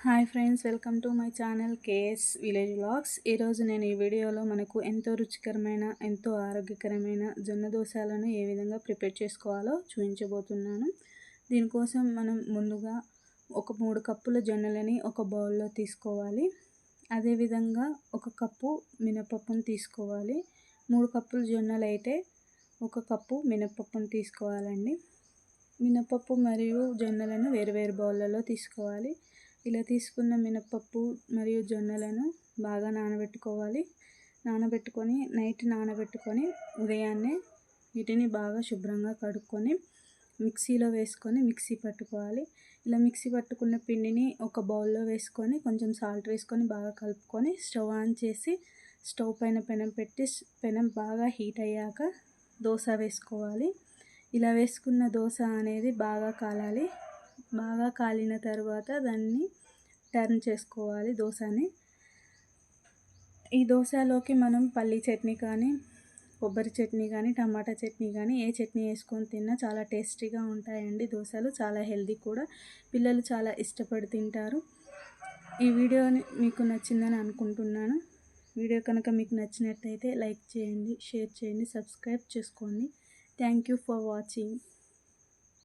Hi friends, welcome to my channel KS village vlogs. ఈరోజు నేను ఈ వీడియోలో మనకు ఎంతో రుచికరమైన ఎంతో ఆరోగ్యకరమైన జొన్న దోశలను ఏ విధంగా ప్రిపేర్ చేసుకోవాలో చూపించబోతున్నాను. దీనికోసం మనం ముందుగా ఒక 3 కప్పుల జొన్నలని ఒక బౌల్లో తీసుకోవాలి. అదేవిధంగా 1 కప్పు మినపప్పును తీసుకోవాలి. 3 కప్పుల జొన్నలు అయితే 1 కప్పు మినపప్పును తీసుకోవాలండి. మినపప్పు మరియు జొన్నలను వేరు బౌళ్ళలో తీసుకోవాలి. ఇలా తీసుకున్న మినపప్పు మరియు జొన్నలను బాగా నానబెట్టుకోవాలి. నైట్ నానబెట్టుకొని ఉదయాన్నే వీటిని బాగా శుభ్రంగా కడుక్కొని మిక్సీలో వేసుకొని మిక్సీ పట్టుకోవాలి. ఇలా మిక్సీ పట్టుకున్న పిండిని ఒక బౌల్లో వేసుకొని కొంచెం సాల్ట్ వేసుకొని బాగా కలుపుకొని స్టవ్ ఆన్ చేసి స్టవ్ పైన పెనం పెట్టి పెనం బాగా హీట్ అయ్యాక దోశ వేసుకోవాలి. ఇలా వేసుకున్న దోశ అనేది బాగా కాలాలి. బాగా కాలిన తర్వాత దాన్ని టర్న్ చేసుకోవాలి దోశని. ఈ దోశలోకి మనం పల్లి చట్నీ కానీ, కొబ్బరి చట్నీ కానీ, టమాటా చట్నీ కానీ ఏ చట్నీ వేసుకొని తిన్నా చాలా టేస్టీగా ఉంటాయండి. దోశలు చాలా హెల్దీ కూడా, పిల్లలు చాలా ఇష్టపడి తింటారు. ఈ వీడియోని మీకు నచ్చిందని అనుకుంటున్నాను. వీడియో కనుక మీకు నచ్చినట్టయితే లైక్ చేయండి, షేర్ చేయండి, సబ్స్క్రైబ్ చేసుకోండి. Thank you for watching.